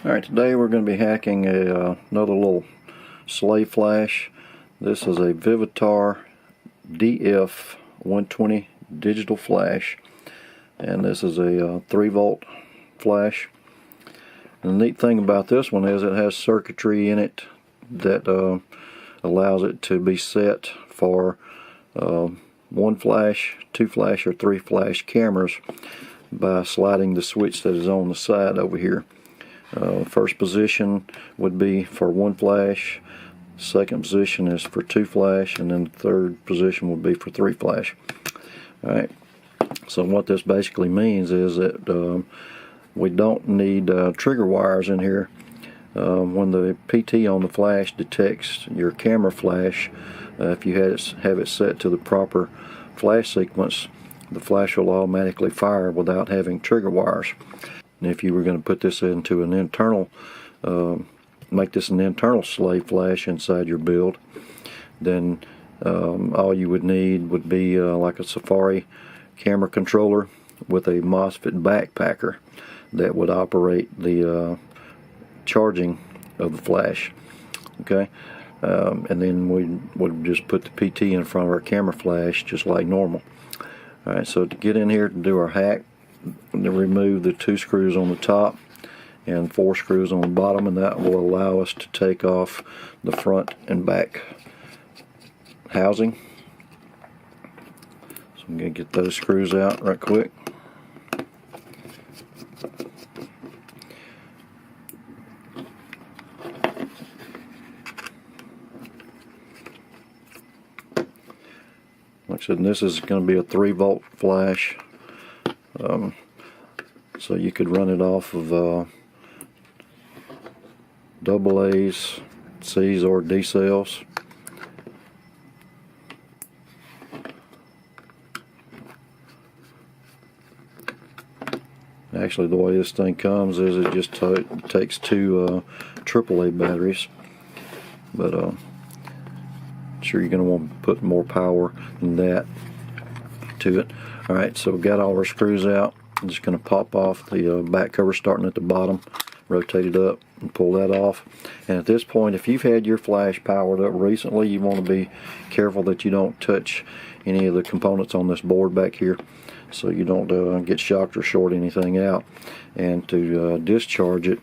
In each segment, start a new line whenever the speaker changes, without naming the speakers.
Alright, today we're going to be hacking another little slave flash. This is a Vivitar DF120 digital flash, and this is a 3-volt flash. And the neat thing about this one is it has circuitry in it that allows it to be set for 1 flash, 2 flash, or 3 flash cameras by sliding the switch that is on the side over here. First position would be for 1 flash, second position is for 2 flash, and then the third position would be for 3 flash. Alright, so what this basically means is that we don't need trigger wires in here. When the PT on the flash detects your camera flash, if you have it set to the proper flash sequence, the flash will automatically fire without having trigger wires. And if you were going to put this into an internal, make this an internal slave flash inside your build, then all you would need would be like a Safari camera controller with a Mosfet Backpacker that would operate the charging of the flash. Okay, and then we would just put the PT in front of our camera flash just like normal. Alright, so to get in here to do our hack, to remove the 2 screws on the top and 4 screws on the bottom, and that will allow us to take off the front and back housing. So I'm going to get those screws out right quick. Like I said, this is going to be a 3-volt flash. So you could run it off of AA's, C's, or D cells. Actually, the way this thing comes is it just takes 2 AAA batteries, but sure you're going to want to put more power than that to it. Alright, so we've got all our screws out. I'm just going to pop off the back cover starting at the bottom, rotate it up, and pull that off. And at this point, if you've had your flash powered up recently, you want to be careful that you don't touch any of the components on this board back here, so you don't get shocked or short anything out. And to discharge it,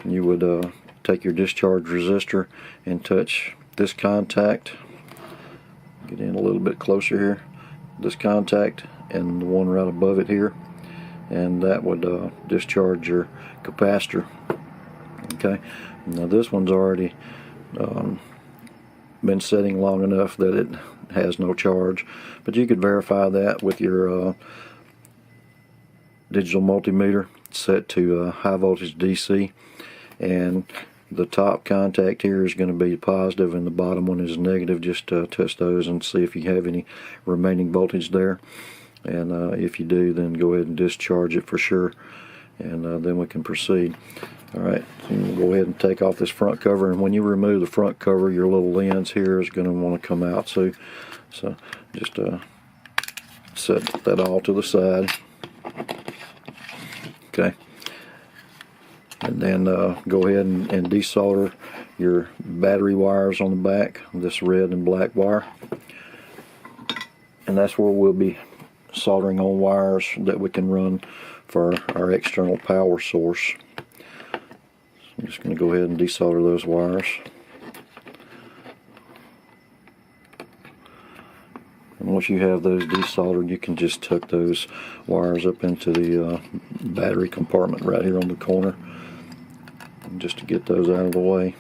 you would take your discharge resistor and touch this contact. Get in a little bit closer here. This contact and the one right above it here, and that would discharge your capacitor. Okay, now this one's already been setting long enough that it has no charge, but you could verify that with your digital multimeter set to high voltage DC, and the top contact here is going to be positive and the bottom one is negative. Just test those and see if you have any remaining voltage there, and if you do, then go ahead and discharge it for sure, and then we can proceed. Alright, so we'll go ahead and take off this front cover, and when you remove the front cover, your little lens here is going to want to come out too. So just set that all to the side. Okay, and then go ahead and desolder your battery wires on the back, this red and black wire, and that's where we'll be soldering on wires that we can run for our external power source. So I'm just going to go ahead and desolder those wires. And once you have those desoldered, you can just tuck those wires up into the battery compartment right here on the corner, just to get those out of the way.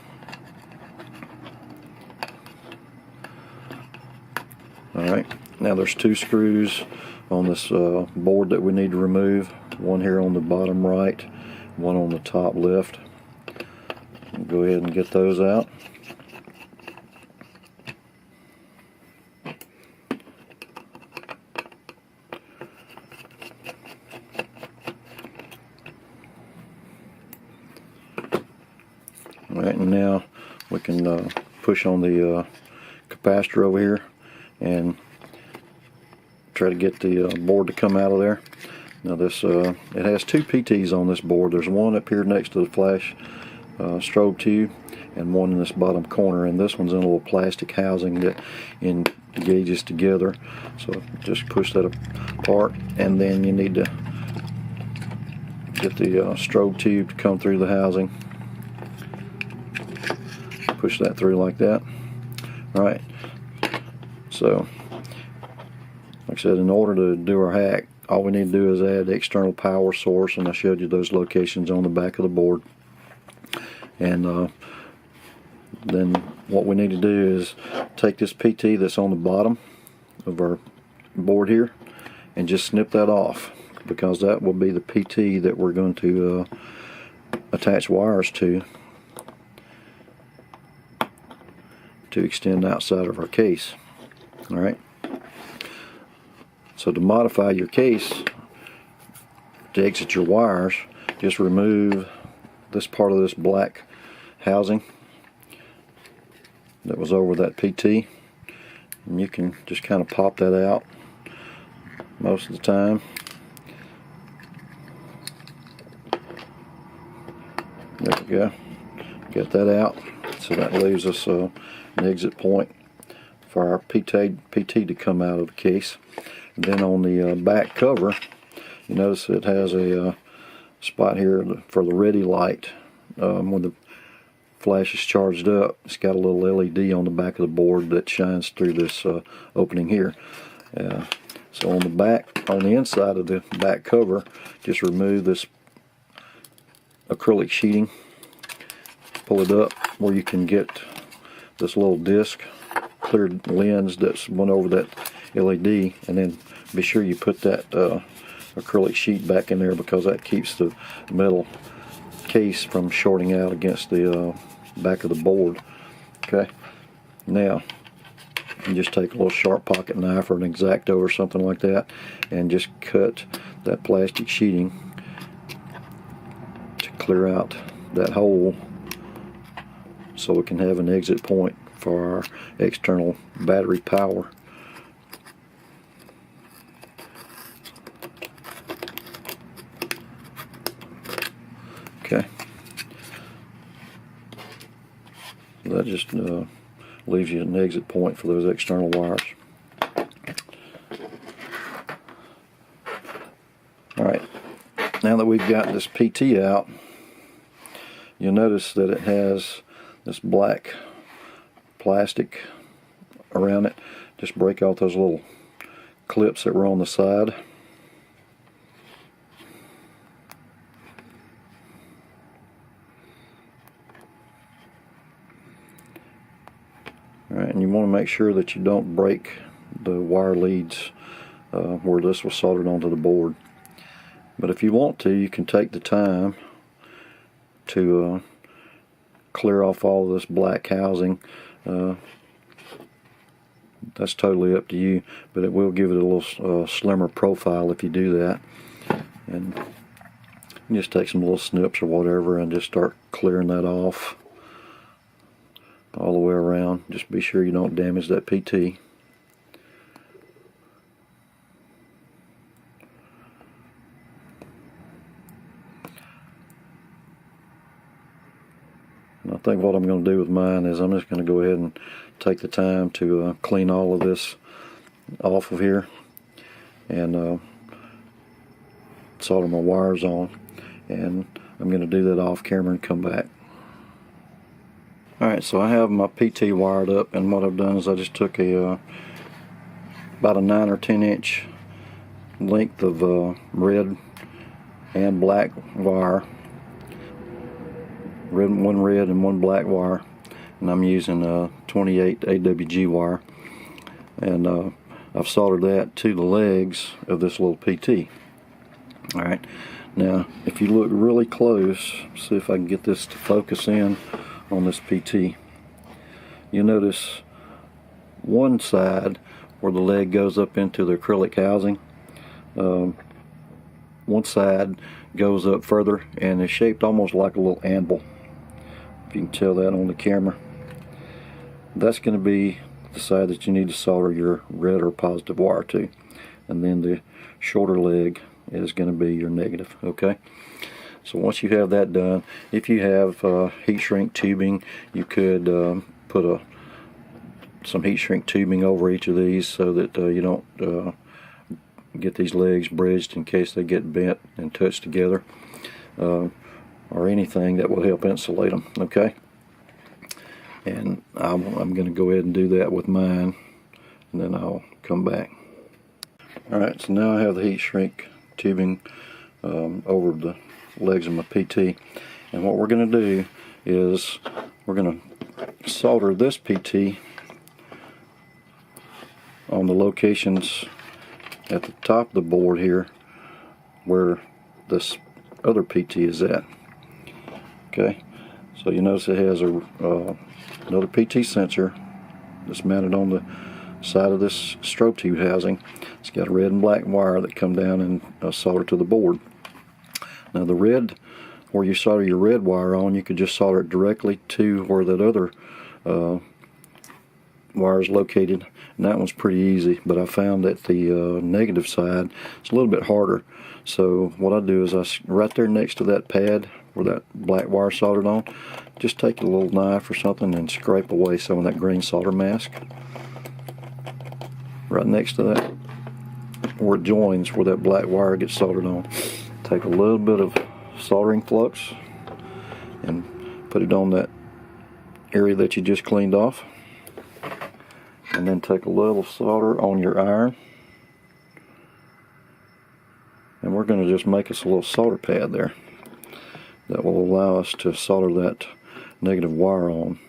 Alright, now there's 2 screws on this board that we need to remove. One here on the bottom right, one on the top left. Go ahead and get those out. Alright, and now we can push on the capacitor over here and try to get the board to come out of there. Now this it has two PTs on this board. There's one up here next to the flash strobe tube, and one in this bottom corner, and this one's in a little plastic housing that engages together. So just push that apart, and then you need to get the strobe tube to come through the housing. Push that through like that. Alright, so like I said, in order to do our hack, all we need to do is add the external power source, and I showed you those locations on the back of the board. And then what we need to do is take this PT that's on the bottom of our board here and just snip that off, because that will be the PT that we're going to attach wires to extend outside of our case. Alright, so to modify your case to exit your wires, just remove this part of this black housing that was over that PT, and you can just kind of pop that out most of the time. There we go, get that out. So that leaves us an exit point for our PT to come out of the case. And then on the back cover, you notice it has a spot here for the ready light. When the flash is charged up, it's got a little LED on the back of the board that shines through this opening here. So on the back, on the inside of the back cover, just remove this acrylic sheeting, pull it up where you can get this little disc clear lens that's went over that LED, and then be sure you put that acrylic sheet back in there, because that keeps the metal case from shorting out against the back of the board. Okay, now you just take a little sharp pocket knife or an X-Acto or something like that, and just cut that plastic sheeting to clear out that hole, so we can have an exit point for our external battery power. Okay, that just leaves you an exit point for those external wires. Alright, now that we've got this PT out, you'll notice that it has this black plastic around it. Just break out those little clips that were on the side. Alright, and you want to make sure that you don't break the wire leads where this was soldered onto the board. But if you want to, you can take the time to clear off all of this black housing. That's totally up to you, but it will give it a little slimmer profile if you do that. And you just take some little snips or whatever and just start clearing that off all the way around. Just be sure you don't damage that PT. I think what I'm going to do with mine is I'm just going to go ahead and take the time to clean all of this off of here and solder my wires on, and I'm going to do that off camera and come back. Alright, so I have my PT wired up, and what I've done is I just took a about a 9 or 10 inch length of red and black wire, one red and one black wire, and I'm using a 28 AWG wire, and I've soldered that to the legs of this little PT. Alright, now if you look really close, see if I can get this to focus in on this PT, you'll notice one side where the leg goes up into the acrylic housing, one side goes up further and is shaped almost like a little anvil. If you can tell that on the camera, that's going to be the side that you need to solder your red or positive wire to, and then the shorter leg is going to be your negative. Okay, so once you have that done, if you have heat shrink tubing, you could put some heat shrink tubing over each of these so that you don't get these legs bridged in case they get bent and touched together, or anything that will help insulate them. Okay, and I'm going to go ahead and do that with mine, and then I'll come back. Alright, so now I have the heat shrink tubing over the legs of my PT, and what we're going to do is we're going to solder this PT on the locations at the top of the board here where this other PT is at. Okay, so you notice it has another PT sensor that's mounted on the side of this strobe tube housing. It's got a red and black wire that come down and solder to the board. Now the red, where you solder your red wire on, you could just solder it directly to where that other wire is located, and that one's pretty easy, but I found that the negative side is a little bit harder. So what I do is right there next to that pad where that black wire soldered on, just take a little knife or something and scrape away some of that green solder mask. Right next to that, where it joins, where that black wire gets soldered on, take a little bit of soldering flux and put it on that area that you just cleaned off, and then take a little solder on your iron, and we're going to just make us a little solder pad there that will allow us to solder that negative wire on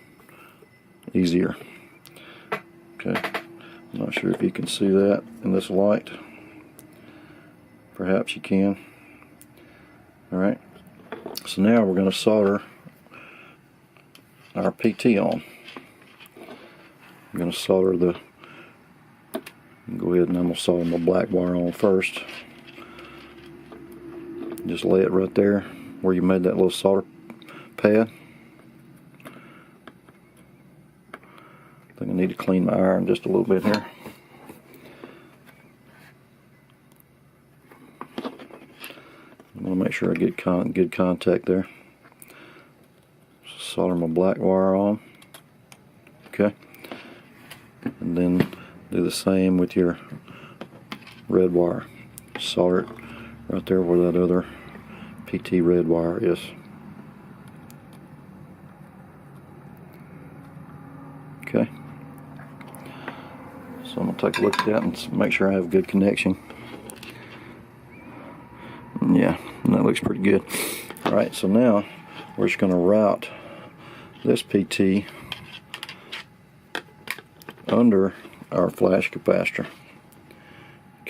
easier. Okay, I'm not sure if you can see that in this light. Perhaps you can. Alright, so now we're going to solder our PT on. I'm going to solder go ahead and I'm going to solder my black wire on first. Just lay it right there where you made that little solder pad. I think I need to clean my iron just a little bit here. I want to make sure I get good contact there. Solder my black wire on. Okay. And then do the same with your red wire. Solder it right there where that other PT red wire is. Okay. So I'm going to take a look at that and make sure I have a good connection. Yeah, that looks pretty good. Alright, so now we're just going to route this PT under our flash capacitor.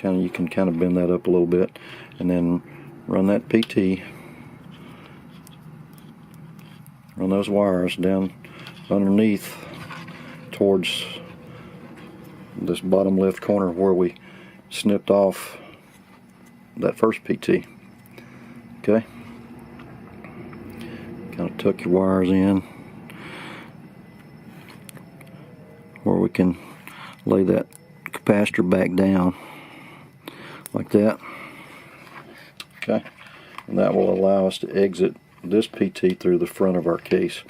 You can kind of bend that up a little bit, and then run that PT, run those wires down underneath towards this bottom left corner where we snipped off that first PT. Okay, kind of tuck your wires in where we can lay that capacitor back down like that. Okay, and that will allow us to exit this PT through the front of our case.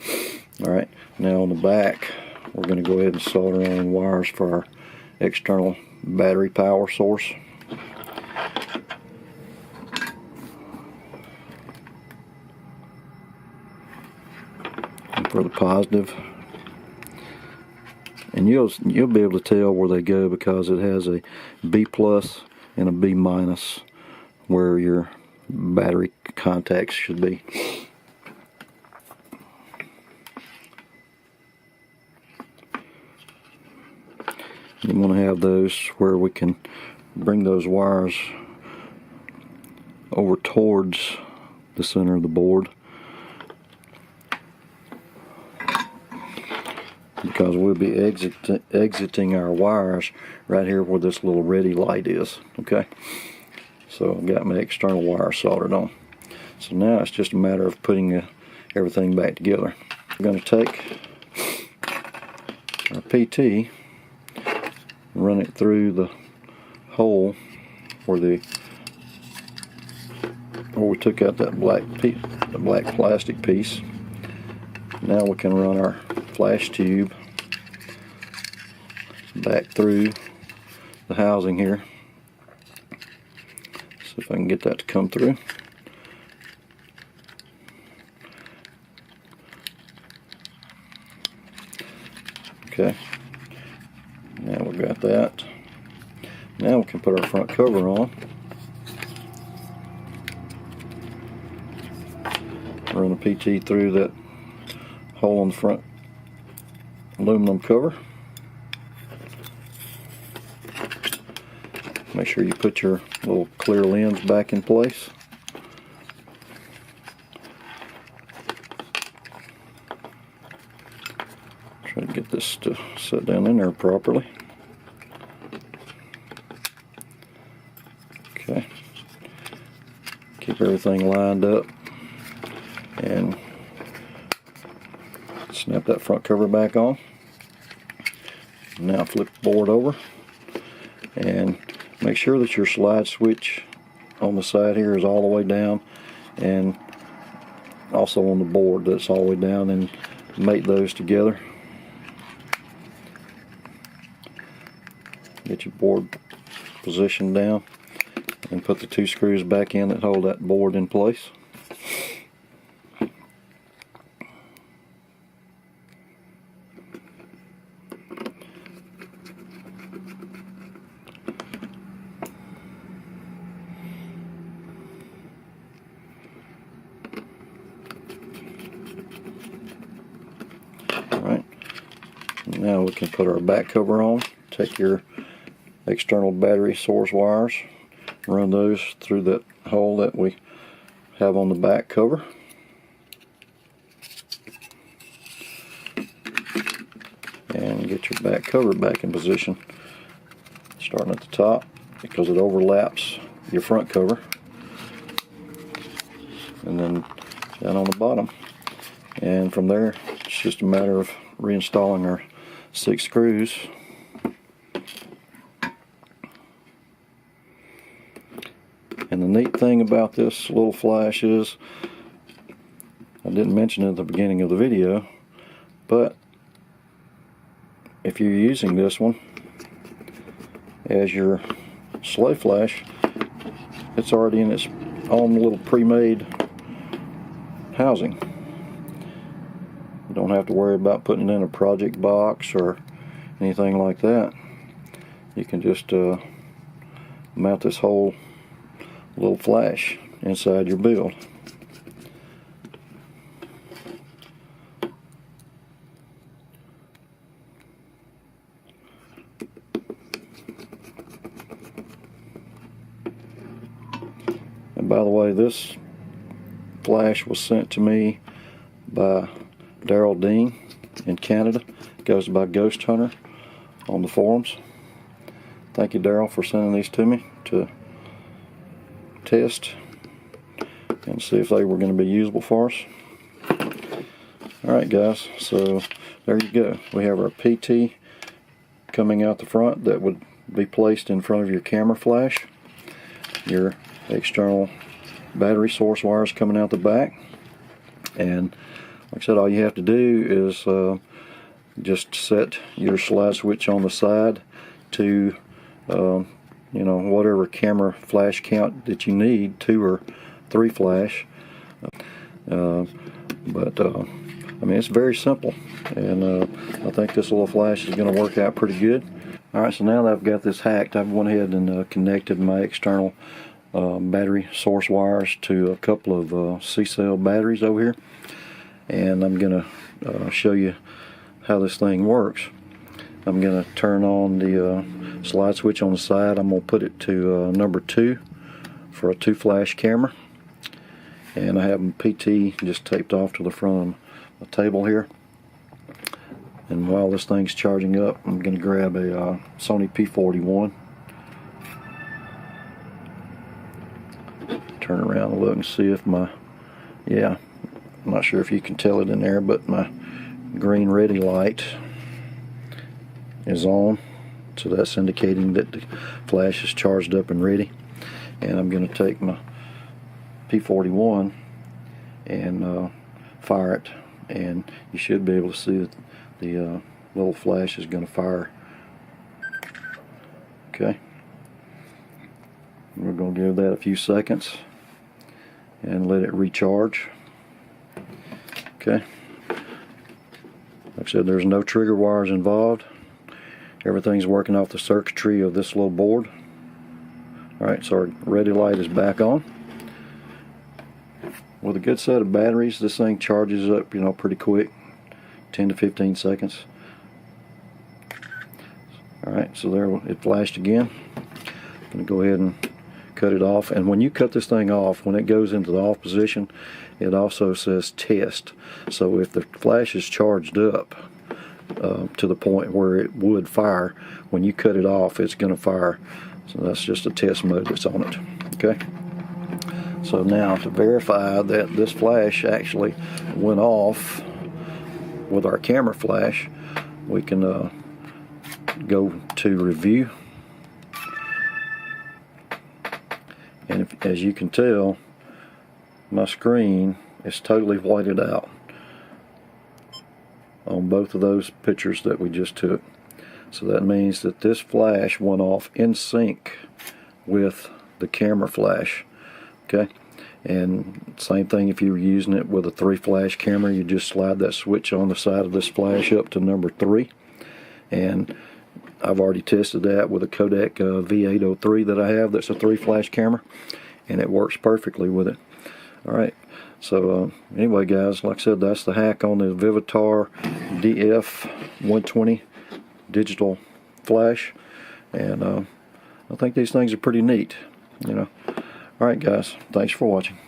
Alright, now on the back we're going to go ahead and solder on wires for our external battery power source. And for the positive, and you'll be able to tell where they go because it has a B plus and a B minus where your battery contacts should be. You want to have those where we can bring those wires over towards the center of the board, because we'll be exiting our wires right here where this little ready light is. Okay, so I've got my external wire soldered on. So now it's just a matter of putting everything back together. We're going to take our PT run it through the hole where we took out that black plastic piece. Now we can run our flash tube back through the housing here. See if I can get that to come through. Okay, now we've got that. Now we can put our front cover on. Run a PT through that hole in the front aluminum cover. Make sure you put your little clear lens back in place. Try to get this to set down in there properly. Okay. Keep everything lined up and snap that front cover back on. Now flip the board over and make sure that your slide switch on the side here is all the way down, and also on the board that's all the way down, and mate those together. Get your board positioned down and put the 2 screws back in that hold that board in place. Alright, now we can put our back cover on. Take your external battery source wires, run those through that hole that we have on the back cover. And get your back cover back in position, starting at the top because it overlaps your front cover, and then down on the bottom. And from there, it's just a matter of reinstalling our 6 screws. And the neat thing about this little flash is, I didn't mention it at the beginning of the video, but if you're using this one as your sleigh flash, it's already in its own little pre-made housing. You don't have to worry about putting it in a project box or anything like that. You can just mount this whole little flash inside your build. And by the way, this flash was sent to me by Daryl Dean in Canada. It goes by Ghost Hunter on the forums. Thank you, Daryl, for sending these to me to test and see if they were going to be usable for us. Alright guys, so there you go. We have our PT coming out the front that would be placed in front of your camera flash. Your external battery source wires coming out the back. And like I said, all you have to do is just set your slide switch on the side to you know, whatever camera flash count that you need, 2 or 3 flash. I mean, it's very simple, and I think this little flash is going to work out pretty good. Alright, so now that I've got this hacked, I've went ahead and connected my external battery source wires to a couple of C-cell batteries over here, and I'm going to show you how this thing works. I'm going to turn on the slide switch on the side. I'm going to put it to number 2 for a 2 flash camera, and I have my PT just taped off to the front of the table here. And while this thing's charging up, I'm going to grab a Sony P41, turn around and look and see if my, yeah, I'm not sure if you can tell it in there, but my green ready light is on. It's So that's indicating that the flash is charged up and ready. And I'm going to take my P41 and fire it, and you should be able to see that the little flash is going to fire. Okay, we're going to give that a few seconds and let it recharge. Okay, like I said, there's no trigger wires involved. Everything's working off the circuitry of this little board. Alright, so our ready light is back on. With a good set of batteries, this thing charges up, pretty quick, 10 to 15 seconds. Alright, so there it flashed again. I'm going to go ahead and cut it off. And when you cut this thing off, when it goes into the off position, it also says test. So if the flash is charged up to the point where it would fire, when you cut it off, it's going to fire. So that's just a test mode that's on it. Okay. So now to verify that this flash actually went off with our camera flash, we can go to review, and as you can tell, my screen is totally whited out on both of those pictures that we just took. So that means that this flash went off in sync with the camera flash. Okay, and same thing if you were using it with a 3-flash camera, you just slide that switch on the side of this flash up to number 3. And I've already tested that with a Kodak V803 that I have that's a 3-flash camera, and it works perfectly with it. Alright, so anyway guys, like I said, that's the hack on the Vivitar DF120 digital flash, and I think these things are pretty neat, Alright guys, thanks for watching.